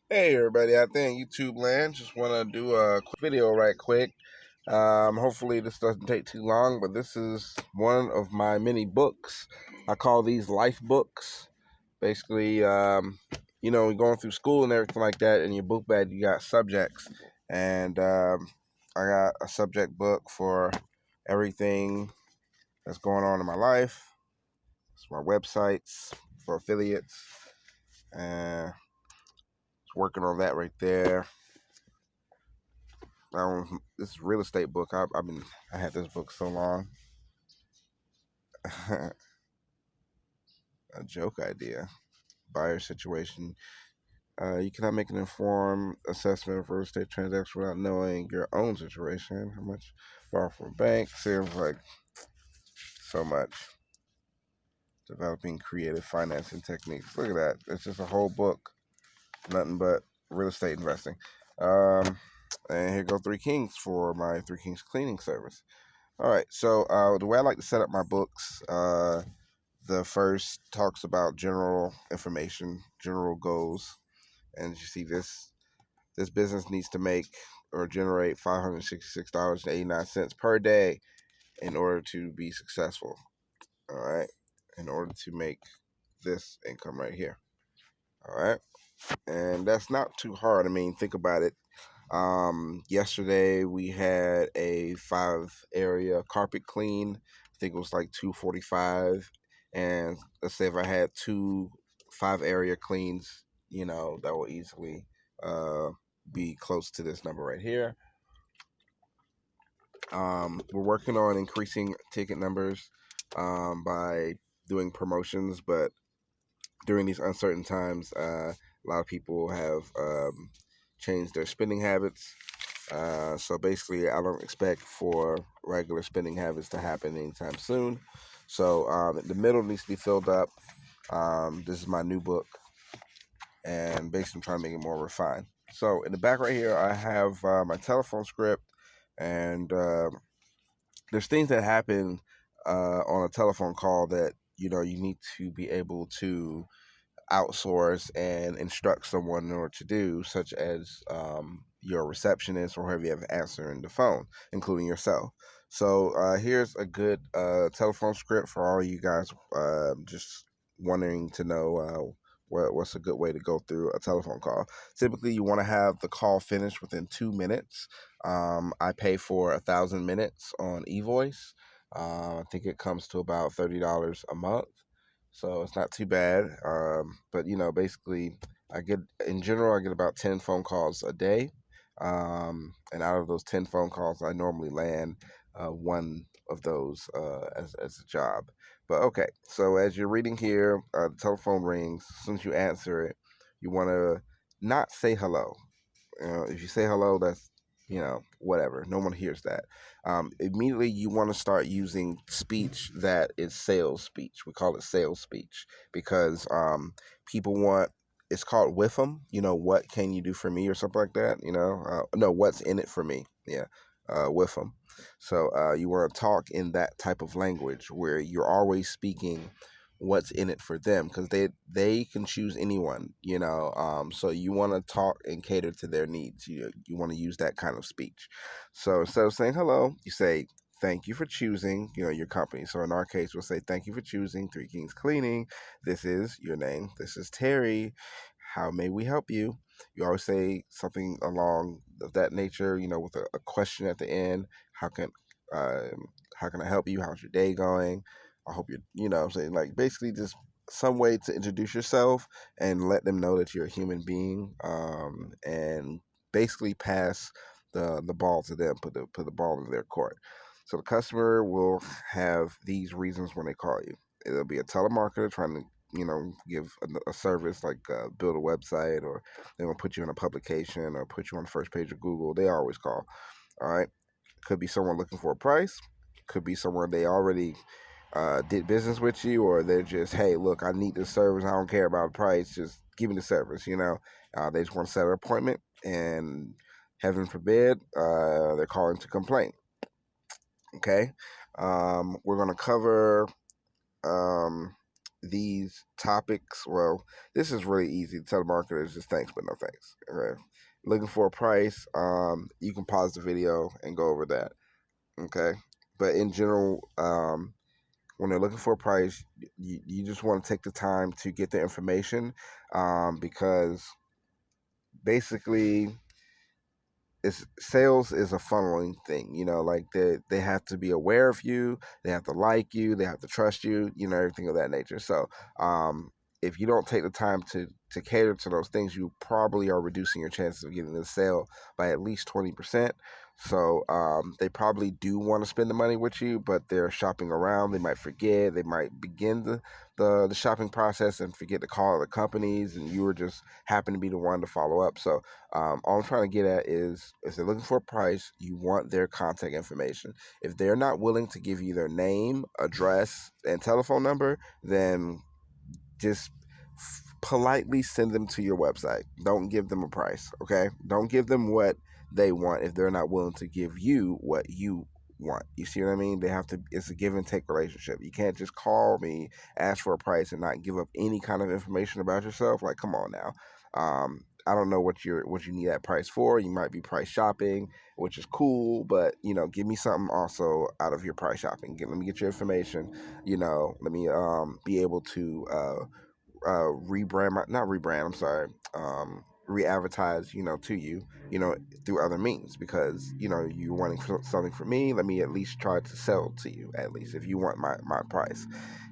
Hey everybody out there in YouTube land, just want to do a quick video right quick. Hopefully this doesn't take too long, but this is one of my many books. I call these life books. Basically, you're going through school and everything like that, and your book bag, you got subjects. And I got a subject book for everything that's going on in my life. It's my websites for affiliates. And working on that right there. This real estate book. I had this book so long. A joke idea. Buyer situation. You cannot make an informed assessment of real estate transaction without knowing your own situation. How much borrow from a bank? Seems like so much. Developing creative financing techniques. Look at that. It's just a whole book. Nothing but real estate investing. And here go Three Kings for my Three Kings cleaning service. All right, so the way I like to set up my books, the first talks about general information, general goals, and you see this business needs to make or generate $566.89 per day in order to be successful. All right, in order to make this income right here. All right, and that's not too hard. I mean, think about it. Yesterday we had a 5 area carpet clean. I think it was like 245. And let's say if I had 2 5 area cleans, that will easily be close to this number right here. We're working on increasing ticket numbers by doing promotions, but during these uncertain times, a lot of people have changed their spending habits. So basically, I don't expect for regular spending habits to happen anytime soon. So the middle needs to be filled up. This is my new book, and basically I'm trying to make it more refined. So in the back right here, I have my telephone script, and there's things that happen on a telephone call that you need to be able to outsource and instruct someone in order to do, such as your receptionist or whoever you have answering the phone, including yourself. So here's a good telephone script for all you guys just wanting to know what's a good way to go through a telephone call. Typically, you want to have the call finished within 2 minutes. I pay for 1,000 minutes on eVoice. I think it comes to about $30 a month, so it's not too bad. But basically, in general, I get about 10 phone calls a day. And out of those 10 phone calls, I normally land one of those as a job. But okay, so as you're reading here, the telephone rings. As soon as you answer it, you want to not say hello. If you say hello, that's whatever. No one hears that. Immediately, you want to start using speech that is sales speech. We call it sales speech because people want. It's called with them. What can you do for me or something like that. No, what's in it for me? Yeah, with them. So you want to talk in that type of language where you're always speaking what's in it for them, because they can choose anyone. So you want to talk and cater to their needs. You want to use that kind of speech. So instead of saying hello, you say thank you for choosing your company. So in our case, we'll say thank you for choosing Three Kings Cleaning. This is your name. This is Terry. How may we help you? You always say something along of that nature, with a question at the end. Uh, how can I help you? How's your day going? I hope you're, what I'm saying, like, basically just some way to introduce yourself and let them know that you're a human being, and basically pass the ball to them, put the ball in their court. So the customer will have these reasons when they call you. It'll be a telemarketer trying to give a service like build a website, or they will put you in a publication or put you on the first page of Google. They always call. All right. Could be someone looking for a price. Could be someone they already did business with you, or they're just, hey, look, I need this service. I don't care about the price. Just give me the service. They just want to set an appointment, and heaven forbid, they're calling to complain. Okay. We're going to cover um, these topics, well, this is really easy. Telemarketers just thanks but no thanks. Okay. Looking for a price, you can pause the video and go over that. Okay. But in general, when they're looking for a price, you just want to take the time to get the information, because basically it's sales is a funneling thing, like they have to be aware of you, they have to like you, they have to trust you, everything of that nature. So um if you don't take the time to cater to those things, you probably are reducing your chances of getting the sale by at least 20%. So they probably do want to spend the money with you, but they're shopping around, they might forget, they might begin the shopping process and forget to call the companies, and you were just happen to be the one to follow up. So all I'm trying to get at is if they're looking for a price, you want their contact information. If they're not willing to give you their name, address, and telephone number, then just politely send them to your website. Don't give them a price, okay? Don't give them what they want if they're not willing to give you what you want. You see what I mean? They have to. It's a give and take relationship. You can't just call me, ask for a price, and not give up any kind of information about yourself. Like, come on now. I don't know what you need that price for. You might be price shopping, which is cool, but give me something also out of your price shopping. Let me get your information. Let me be able to rebrand not rebrand, I'm sorry, re-advertise, to you, through other means, because you're wanting something from me. Let me at least try to sell to you, at least if you want my price.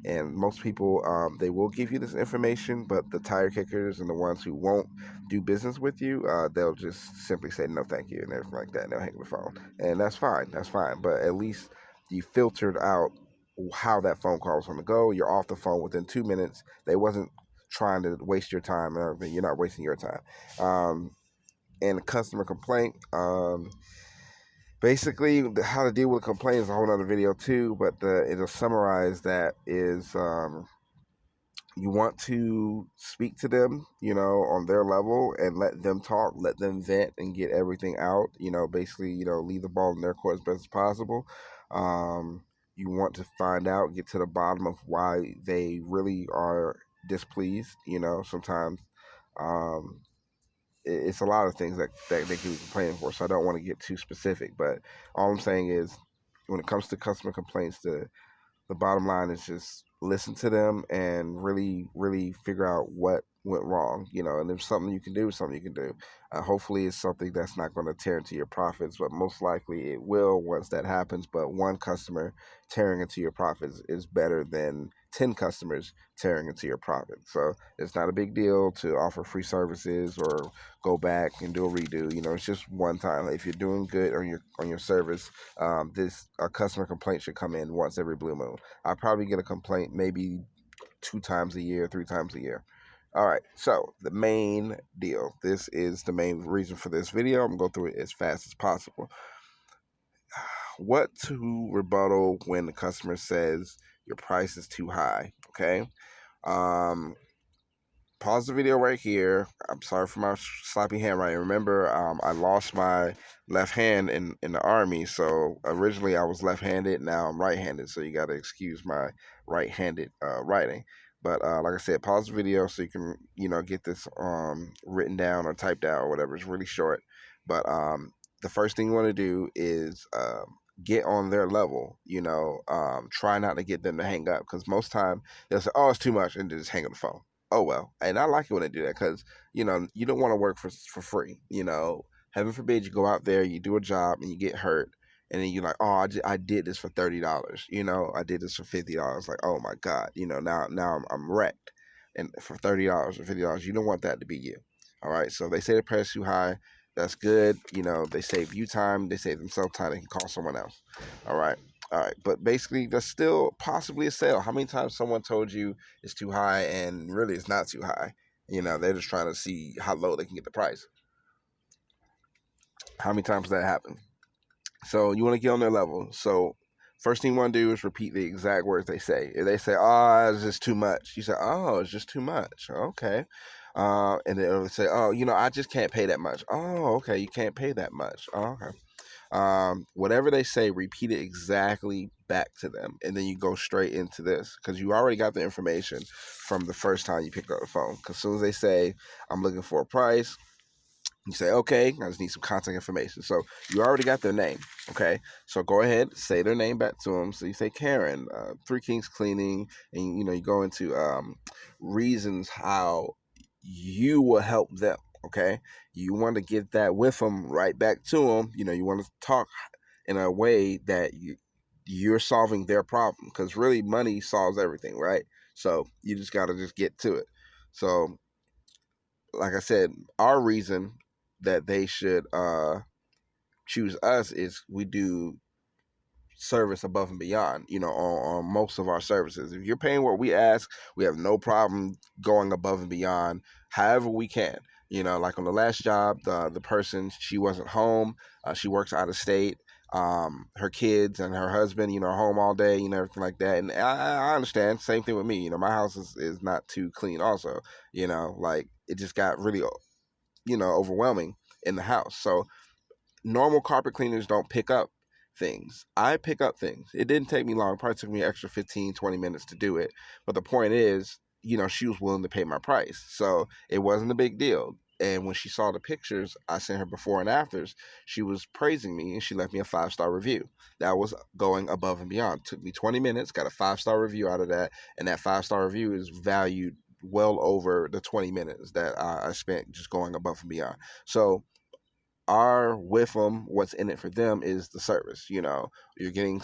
And most people, they will give you this information, but the tire kickers and the ones who won't do business with you, they'll just simply say no thank you and everything like that, and they'll hang the phone. And that's fine, but at least you filtered out how that phone call was going to go. You're off the phone within 2 minutes. They wasn't trying to waste your time and everything. You're not wasting your time. And a customer complaint, basically how to deal with a complaint is a whole other video too, but it'll summarize that is, you want to speak to them, on their level, and let them talk, let them vent and get everything out, basically, leave the ball in their court as best as possible. You want to find out, get to the bottom of why they really are displeased. Sometimes um, it's a lot of things that they could be complaining for, so I don't want to get too specific, but all I'm saying is when it comes to customer complaints, the bottom line is just listen to them and really, really figure out what went wrong, and if something you can do, something you can do. Hopefully, it's something that's not going to tear into your profits, but most likely it will once that happens. But one customer tearing into your profits is better than 10 customers tearing into your profits. So it's not a big deal to offer free services or go back and do a redo. It's just one time. If you're doing good on your service, this a customer complaint should come in once every blue moon. I probably get a complaint maybe 2 times a year, 3 times a year. All right, so the main deal. This is the main reason for this video. I'm going to go through it as fast as possible. What to rebuttal when the customer says your price is too high? Okay. Um, Pause the video right here. I'm sorry for my sloppy handwriting. Remember, I lost my left hand in the army, so originally I was left-handed. Now I'm right-handed, so you got to excuse my right-handed writing. But like I said, pause the video so you can get this written down or typed out or whatever. It's really short, but the first thing you want to do is get on their level. Try not to get them to hang up, because most time they'll say, "Oh, it's too much," and they just hang up the phone. Oh well, and I like it when they do that, because you don't want to work for free. Heaven forbid you go out there, you do a job and you get hurt, and then you're like, oh, I did this for $30. I did this for $50. Like, oh my God, now I'm wrecked, and for $30 or $50, you don't want that to be you. All right, so they say the price too high. That's good. They save you time. They save themselves time. They can call someone else. All right. All right. But basically, there's still possibly a sale. How many times someone told you it's too high and really it's not too high? They're just trying to see how low they can get the price. How many times does that happen? So you want to get on their level. So first thing you want to do is repeat the exact words they say. If they say, "Oh, it's just too much," you say, "Oh, it's just too much." Okay. And they'll say, "Oh, I just can't pay that much." "Oh, okay, you can't pay that much." "Oh, okay." Whatever they say, repeat it exactly back to them, and then you go straight into this because you already got the information from the first time you picked up the phone. Because as soon as they say, "I'm looking for a price," you say, "Okay, I just need some contact information." So you already got their name. Okay, so go ahead, say their name back to them. So you say Karen, Three Kings Cleaning, and you go into reasons how you will help them. Okay, you want to get that with them right back to them. You want to talk in a way that you're solving their problem because really money solves everything, right? So you just got to just get to it. So like I said, our reason that they should choose us is we do service above and beyond, on most of our services. If you're paying what we ask, we have no problem going above and beyond however we can. Like on the last job, the person, she wasn't home. She works out of state. Her kids and her husband, are home all day, everything like that. And I understand. Same thing with me. My house is not too clean also, like it just got really, overwhelming in the house. So normal carpet cleaners don't pick up things. I pick up things. It didn't take me long. It probably took me an extra 15, 20 minutes to do it. But the point is, she was willing to pay my price. So it wasn't a big deal. And when she saw the pictures I sent her before and afters, she was praising me and she left me a 5-star review. That was going above and beyond. It took me 20 minutes, got a 5-star review out of that. And that 5-star review is valued well over the 20 minutes that I spent just going above and beyond. So our with them, what's in it for them is the service. You're getting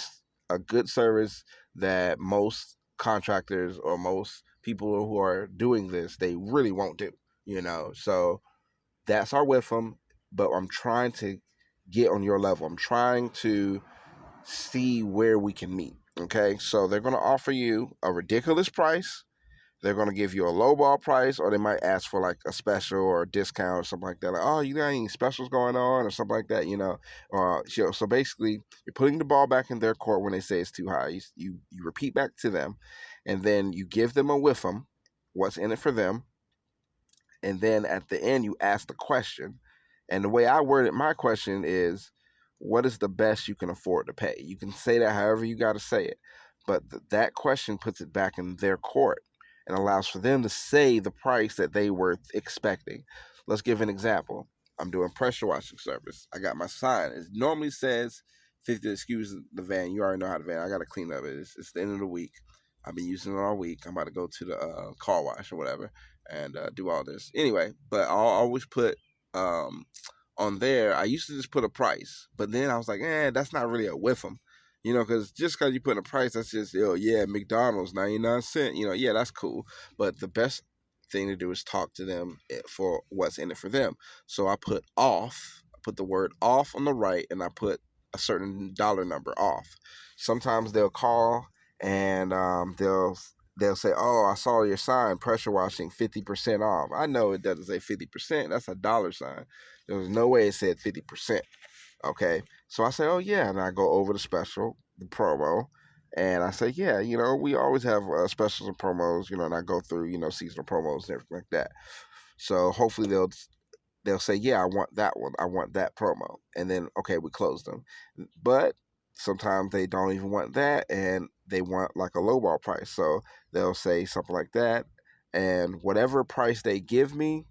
a good service that most contractors or most people who are doing this, they really won't do. So that's our with them. But I'm trying to get on your level. I'm trying to see where we can meet. Okay, so they're going to offer you a ridiculous price. They're going to give you a lowball price, or they might ask for like a special or a discount or something like that. Like, oh, you got any specials going on or something like that, So basically, you're putting the ball back in their court when they say it's too high. You repeat back to them, and then you give them a with them, what's in it for them, and then at the end you ask the question. And the way I worded my question is, what is the best you can afford to pay? You can say that however you got to say it, but that question puts it back in their court and allows for them to say the price that they were expecting. Let's give an example. I'm doing pressure washing service. I got my sign. It normally says 50. Excuse the van. You already know how the van. I got to clean up. It's the end of the week. I've been using it all week. I'm about to go to the car wash or whatever and do all this. Anyway, but I'll always put on there. I used to just put a price, but then I was like, that's not really a with them. Because just because you put a price, that's just, yeah, McDonald's, 99 cents. Yeah, that's cool. But the best thing to do is talk to them for what's in it for them. So I put off, I put the word off on the right, and I put a certain dollar number off. Sometimes they'll call and they'll say, "Oh, I saw your sign, pressure washing 50% off." I know it doesn't say 50%. That's a dollar sign. There was no way it said 50%. Okay. So I say, "Oh, yeah." And I go over the special, the promo. And I say, "Yeah, we always have specials and promos, and I go through, seasonal promos and everything like that." So hopefully they'll say, "Yeah, I want that one. I want that promo." And then, okay, we close them. But sometimes they don't even want that and they want like a lowball price. So they'll say something like that. And whatever price they give me,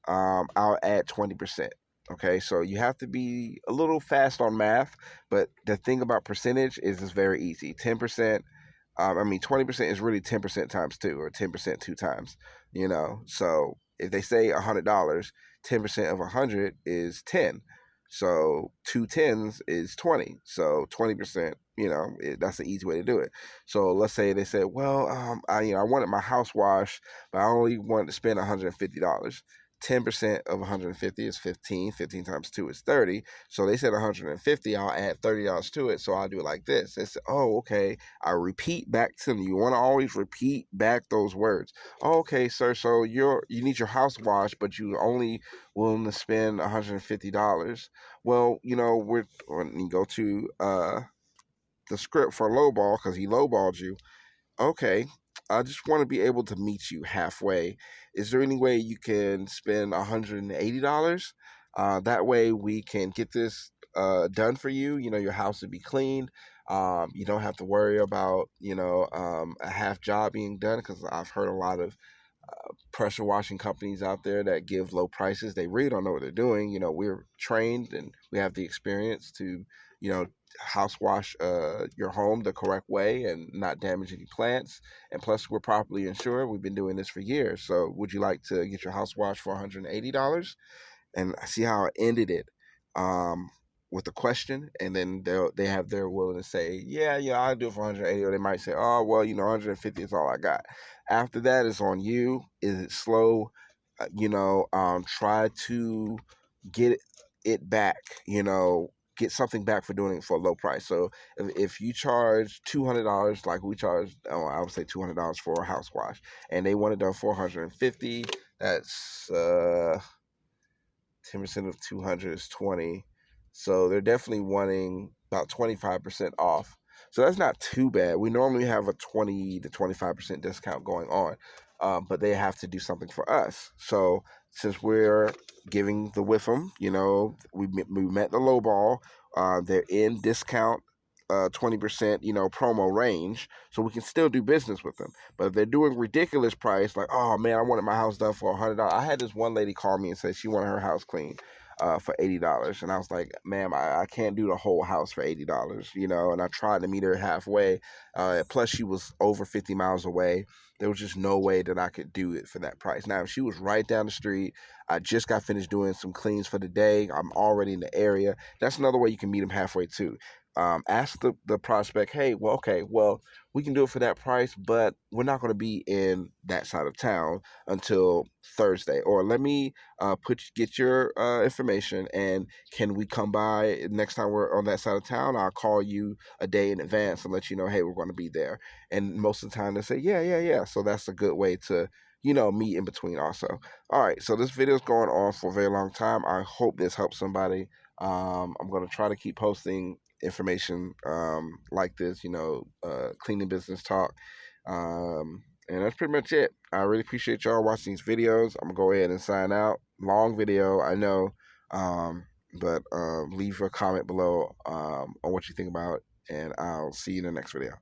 I'll add 20%. Okay, so you have to be a little fast on math, but the thing about percentage is it's very easy. 10%, 20% is really 10% times two or 10% two times, So if they say $100, 10% of 100 is 10. So two tens is 20. So 20%, that's the easy way to do it. So let's say they said, well, I wanted my house wash, but I only wanted to spend $150. 10% of 150 is 15. 15 times 2 is 30. So they said 150. I'll add $30 to it. So I'll do it like this. They said, oh, okay. I repeat back to them. You want to always repeat back those words. Oh, okay, sir. So you need your house washed, but you only willing to spend $150. Well, when you go to the script for lowball because he lowballed you. Okay, I just want to be able to meet you halfway. Is there any way you can spend $180? That way we can get this done for you. Your house would be cleaned. You don't have to worry about a half job being done, because I've heard a lot of pressure washing companies out there that give low prices. They really don't know what they're doing. We're trained and we have the experience to, house wash your home the correct way and not damage any plants. And plus, we're properly insured. We've been doing this for years. So, would you like to get your house washed for $180? And I see how I ended it, um, with a question, and then they have their willing to say, yeah, I'll do it for 180, or they might say, oh, well, 150 is all I got. After that, it's on you. Is it slow? Try to get it back. Get something back for doing it for a low price. So if you charge $200, like we charge, I would say $200 for a house wash, and they want it done for 150, that's 10% of 200 is 20. So they're definitely wanting about 25% off. So that's not too bad. We normally have a 20 to 25% discount going on, but they have to do something for us. So since we're giving the with them, we met the low ball. They're in discount 20%, promo range, so we can still do business with them. But if they're doing ridiculous price, like, oh man, I wanted my house done for $100. I had this one lady call me and say she wanted her house cleaned for $80, and I was like, ma'am, I can't do the whole house for $80, And I tried to meet her halfway. Plus, she was over 50 miles away. There was just no way that I could do it for that price. Now, if she was right down the street, I just got finished doing some cleans for the day, I'm already in the area, that's another way you can meet them halfway too. Ask the prospect, hey, well, okay, well, we can do it for that price, but we're not going to be in that side of town until Thursday. Or let me get your information, and can we come by next time we're on that side of town? I'll call you a day in advance and let you know, hey, we're going to be there. And most of the time they say, yeah, yeah, yeah. So that's a good way to meet in between also. All right, so this video is going on for a very long time. I hope this helps somebody. I'm going to try to keep posting information like this, cleaning business talk. And that's pretty much it. I really appreciate y'all watching these videos. I'm going to go ahead and sign out. Long video, I know. But leave a comment below on what you think about it, and I'll see you in the next video.